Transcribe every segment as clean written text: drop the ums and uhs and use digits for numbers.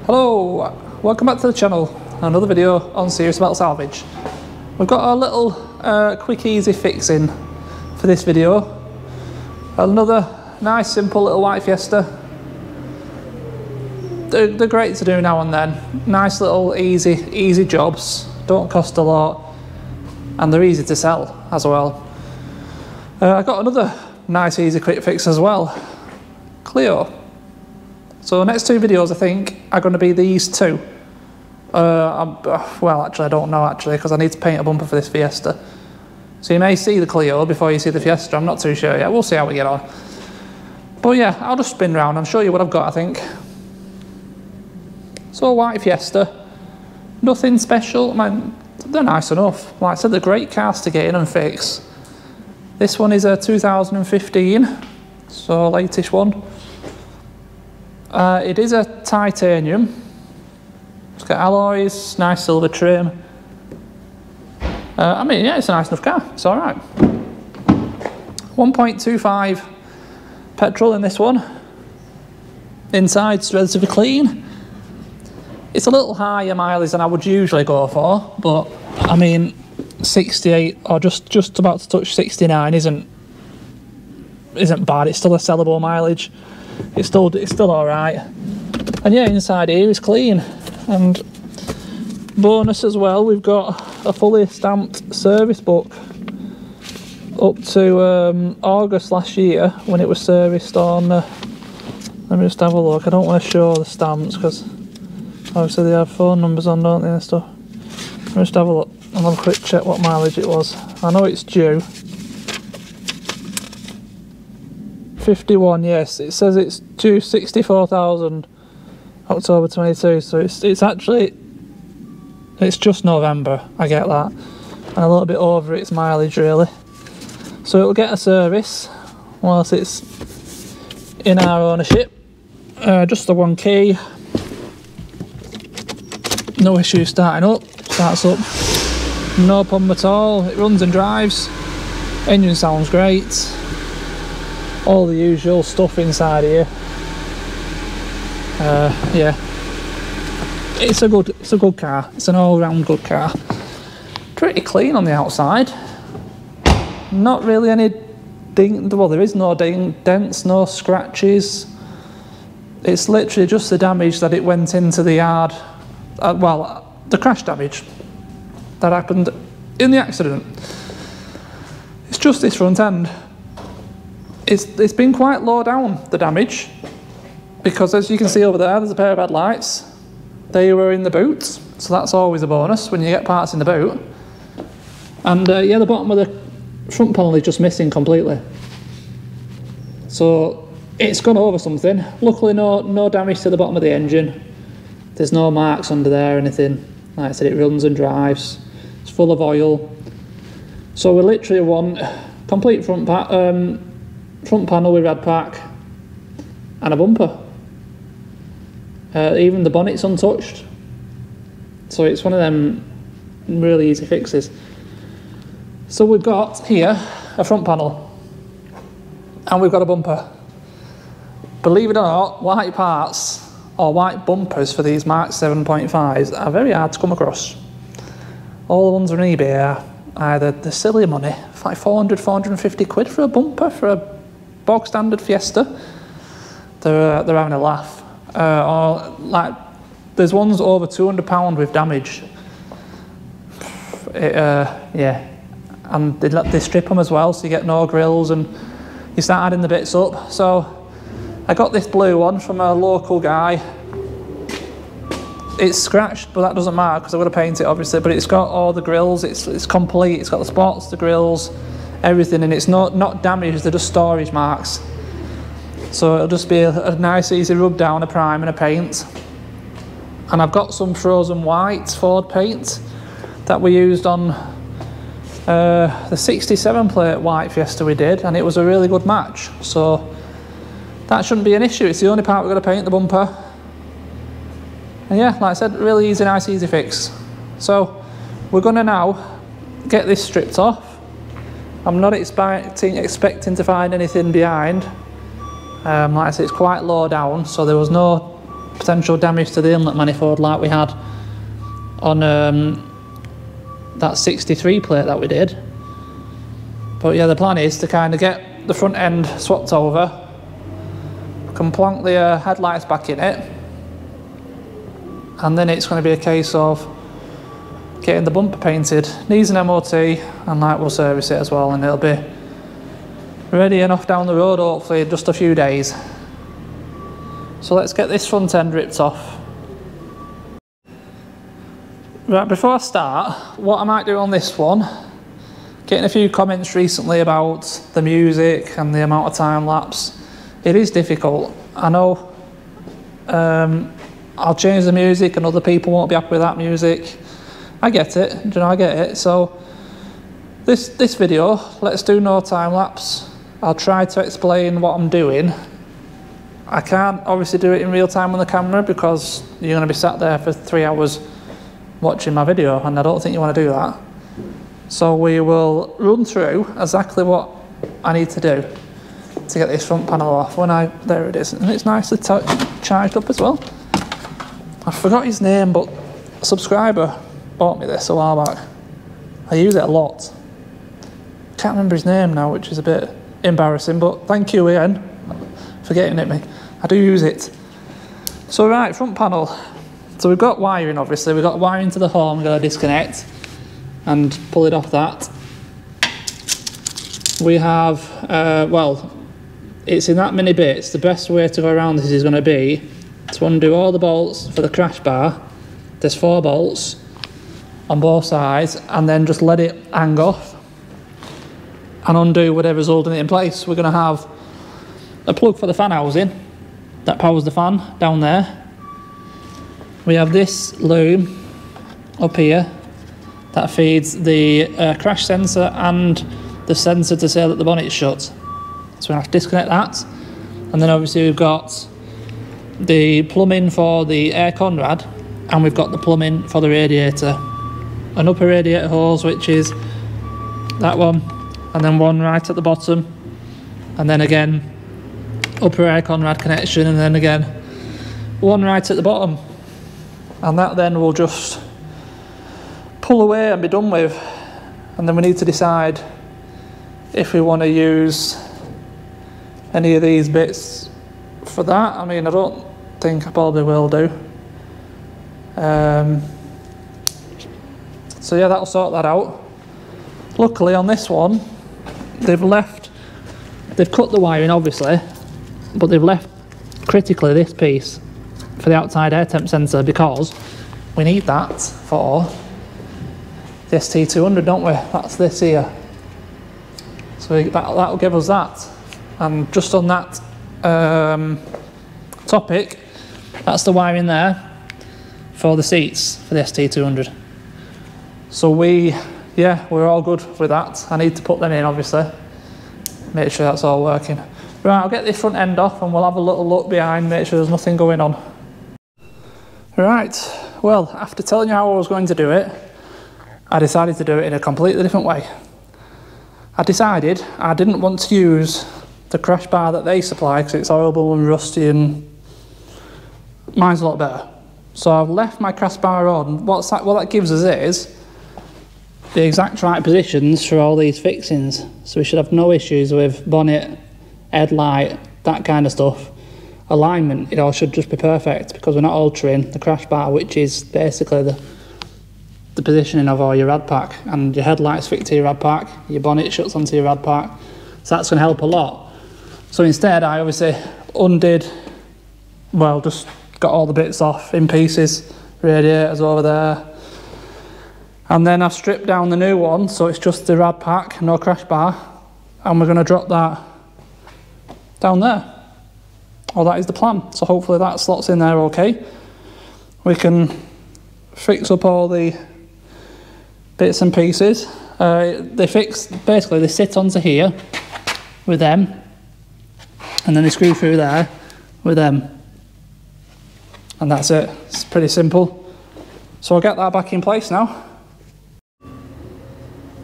Hello, welcome back to the channel. Another video on serious about salvage. We've got a little quick easy fixing for this video. Another nice simple little white Fiesta. They're great to do now and then. Nice little easy jobs, don't cost a lot, and they're easy to sell as well. I got another nice easy quick fix as well. Clio. So the next two videos I think are going to be these two. Well actually I don't know because I need to paint a bumper for this Fiesta. So you may see the Clio before you see the Fiesta, I'm not too sure yet, we'll see how we get on. But yeah, I'll just spin round and show you what I've got I think. So a white Fiesta, nothing special, man, they're nice enough. Like I said, they're great cars to get in and fix. This one is a 2015, so latest one. It is a titanium. It's got alloys, nice silver trim. I mean, yeah, it's a nice enough car. It's all right. 1.25 petrol in this one. Inside's relatively clean. It's a little higher mileage than I would usually go for, but I mean, 68 or just about to touch 69 isn't bad. It's still a sellable mileage. It's still all right. And yeah, inside here is clean. And bonus as well, we've got a fully stamped service book up to August last year when it was serviced on. Let me just have a look. I don't want to show the stamps because obviously they have phone numbers on, don't they, and stuff. Let me just have a look and have a quick check what mileage it was. I know it's due. 51, yes, it says it's due 64,000 October 22, so it's actually, it's just November, I get that, and a little bit over its mileage really. So it'll get a service whilst it's in our ownership. Just the one key, no issue starting up, starts up, no problem at all, it runs and drives, engine sounds great. All the usual stuff inside here. Yeah, it's a good car. It's an all-round good car. Pretty clean on the outside. Not really any well, there is no dents, no scratches. It's literally just the damage that it went into the yard. Well, the crash damage that happened in the accident. It's just this front end. It's been quite low down, the damage, because as you can see over there's a pair of headlights. They were in the boot, so that's always a bonus when you get parts in the boot. And yeah, the bottom of the front panel is just missing completely. So it's gone over something. Luckily no damage to the bottom of the engine. There's no marks under there or anything. Like I said, it runs and drives. It's full of oil. So we literally want complete front panel with rad pack and a bumper. Even the bonnet's untouched, so it's one of them really easy fixes. So we've got here a front panel and we've got a bumper. Believe it or not, white parts or white bumpers for these Mark 7.5s are very hard to come across. All the ones on eBay are either the silly money, like 400, 450 quid for a bumper for a bog standard Fiesta. They're having a laugh. Or like there's ones over £200 with damage. Yeah, and they strip them as well, so you get no grills and you start adding the bits up. So I got this blue one from a local guy. It's scratched, but that doesn't matter because I'm going to paint it obviously. But it's got all the grills. It's complete. It's got the spots, the grills, everything, and it's not damaged. They're just storage marks. So it'll just be a nice easy rub down, a prime and a paint. And I've got some frozen white Ford paint that we used on the 67 plate white Fiesta we did, and it was a really good match. So that shouldn't be an issue. It's the only part we're going to paint, the bumper. And yeah, like I said, really easy, nice, easy fix. So we're going to now get this stripped off. I'm not expecting to find anything behind. Like I said, it's quite low down, so there was no potential damage to the inlet manifold like we had on that 63 plate that we did. But yeah, the plan is to kind of get the front end swapped over, can plonk the headlights back in it, and then it's going to be a case of getting the bumper painted. Needs an MOT, and like we'll service it as well, and it'll be ready enough down the road hopefully in just a few days. So let's get this front end ripped off. Right, before I start, what I might do on this one, getting a few comments recently about the music and the amount of time lapse. It is difficult, I know. I'll change the music and other people won't be happy with that music. I get it, you know, I get it. So this video, let's do no time lapse. I'll try to explain what I'm doing. I can't obviously do it in real time on the camera because you're going to be sat there for 3 hours watching my video, and I don't think you want to do that. So we will run through exactly what I need to do to get this front panel off. There it is, and it's nicely charged up as well. I forgot his name, but a subscriber bought me this a while back. I use it a lot. Can't remember his name now, which is a bit embarrassing, but thank you Ian for getting it me. I do use it. So right, front panel. So we've got wiring, obviously. We've got wiring to the horn, we've got to disconnect and pull it off that. We have, well, it's in that many bits. The best way to go around this is going to be to undo all the bolts for the crash bar. There's 4 bolts on both sides, and then just let it hang off and undo whatever's holding it in place. We're going to have a plug for the fan housing that powers the fan down there. We have this loom up here that feeds the crash sensor and the sensor to say that the bonnet's shut. So we have to disconnect that. And then obviously we've got the plumbing for the air conrad, and we've got the plumbing for the radiator. An upper radiator hose, which is that one, and then one right at the bottom, and then again upper air conrad connection, and then again one right at the bottom. And that then will just pull away and be done with. And then we need to decide if we want to use any of these bits for that. I mean, I don't think I probably will do. So yeah, that'll sort that out. Luckily on this one, they've cut the wiring obviously, but they've left critically this piece for the outside air temp sensor, because we need that for the ST200, don't we? That's this here. So that'll give us that. And just on that topic, that's the wiring there for the seats for the ST200. So we're all good with that. I need to put them in obviously, make sure that's all working. Right, I'll get this front end off and we'll have a little look behind, make sure there's nothing going on. Right, well, after telling you how I was going to do it, I decided to do it in a completely different way. I decided I didn't want to use the crash bar that they supply because it's horrible and rusty, and mine's a lot better. So I've left my crash bar on. What that gives us is the exact right positions for all these fixings. So we should have no issues with bonnet, headlight, that kind of stuff. Alignment, it all should just be perfect because we're not altering the crash bar, which is basically the positioning of all your rad pack, and your headlights fit to your rad pack, your bonnet shuts onto your rad pack, so that's going to help a lot. So instead I obviously just got all the bits off in pieces, radiators over there, and then I've stripped down the new one so it's just the rad pack, no crash bar, and we're going to drop that down there. Well, that is the plan, so hopefully that slots in there okay. We can fix up all the bits and pieces. They sit onto here with them, and then they screw through there with them, and that's it. It's pretty simple. So I'll get that back in place now.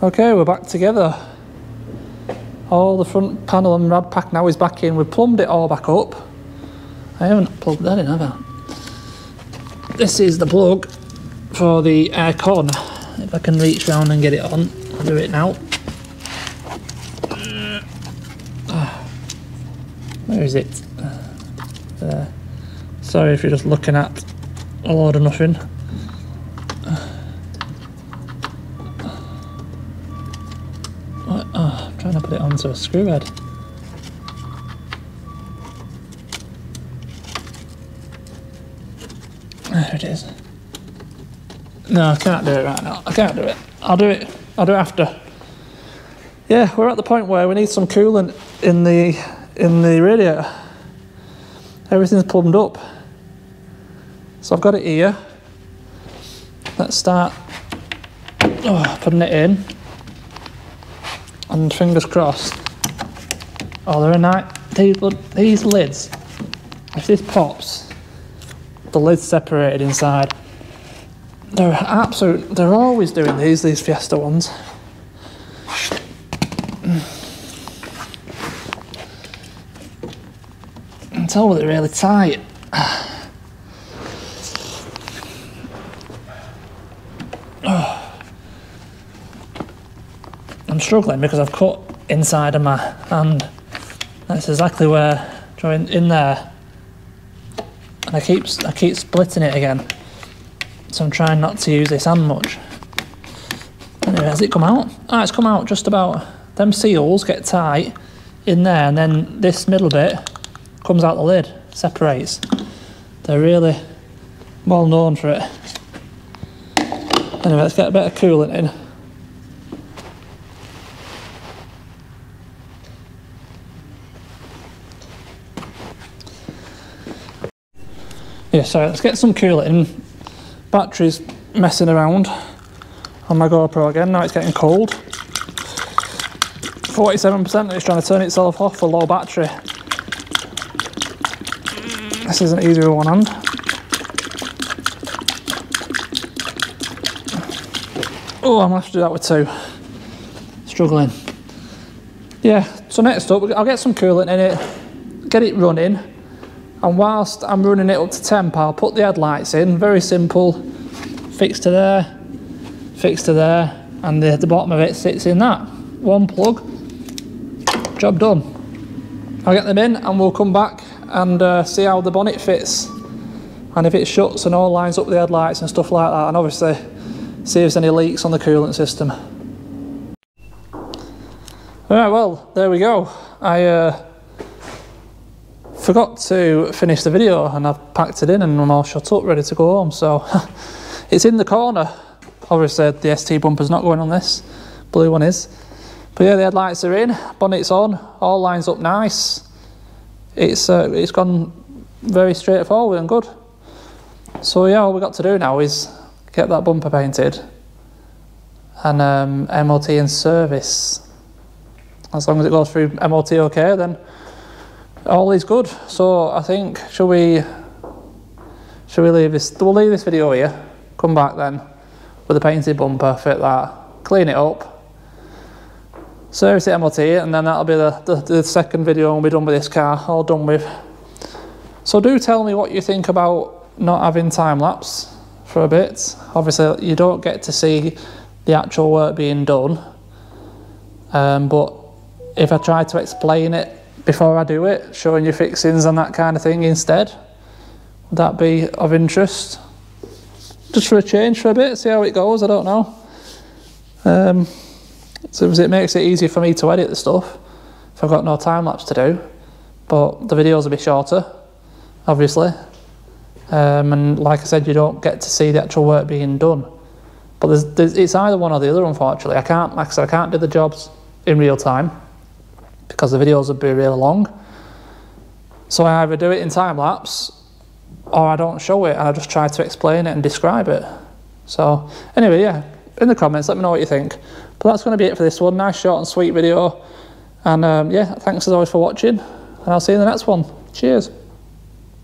Okay, we're back together. All the front panel and rad pack now is back in. We've plumbed it all back up. I haven't plugged that in, have I? this is the plug for the aircon. If I can reach around and get it on, I'll do it now. Where is it? There. Sorry if you're just looking at a load of nothing. I'm trying to put it onto a screw head. There it is. No, I can't do it right now. I can't do it. I'll do it after. Yeah, we're at the point where we need some coolant in the radiator. Everything's plumbed up. So I've got it here. Let's start putting it in. And fingers crossed. Oh, they're a night. These lids. If this pops, the lid's separated inside. They're always doing these Fiesta ones. I can tell they're really tight. I'm struggling because I've cut inside of my hand. That's exactly where, in there. And I keep splitting it again. So I'm trying not to use this hand much. Anyway, has it come out? Ah, it's come out just about. Them seals get tight in there, and then this middle bit comes out the lid, separates. They're really well known for it. Anyway, let's get a bit of coolant in. Yeah, sorry, let's get some coolant in. Battery's messing around on my GoPro again, now it's getting cold. 47%, it's trying to turn itself off for low battery. This isn't easy with one hand. Oh, I'm gonna have to do that with two. Struggling. Yeah, so next up, I'll get some coolant in it, get it running, and whilst I'm running it up to temp, I'll put the headlights in. Very simple. Fix to there, and the bottom of it sits in that. One plug, job done. I'll get them in and we'll come back and see how the bonnet fits. And if it shuts and all lines up with the headlights and stuff like that, and obviously see if there's any leaks on the coolant system. Alright, well, there we go. I forgot to finish the video and I've packed it in and I'm all shut up, ready to go home, so it's in the corner. Obviously the ST bumper's not going on this, blue one is. But yeah, the headlights are in, bonnet's on, all lines up nice. It's gone very straightforward and good. So yeah, all we've got to do now is get that bumper painted and MOT and service. As long as it goes through MOT okay, then all is good. So I think, should we leave this? We'll leave this video here. Come back then with the painted bumper, fit that, clean it up, service it MOT, and then that'll be the second video and we'll be done with this car, all done with. So do tell me what you think about not having time lapse for a bit. Obviously you don't get to see the actual work being done, but if I try to explain it before I do it, showing you fixings and that kind of thing instead, would that be of interest? Just for a change for a bit, see how it goes, I don't know. So it makes it easier for me to edit the stuff if I've got no time lapse to do, but the videos will be shorter, obviously. And like I said, you don't get to see the actual work being done. But it's either one or the other, unfortunately. Like I said, I can't do the jobs in real time because the videos would be really long. So I either do it in time lapse or I don't show it and I just try to explain it and describe it. So anyway, yeah, in the comments, let me know what you think. But that's going to be it for this one. Nice short and sweet video. And yeah, thanks as always for watching, and I'll see you in the next one. Cheers.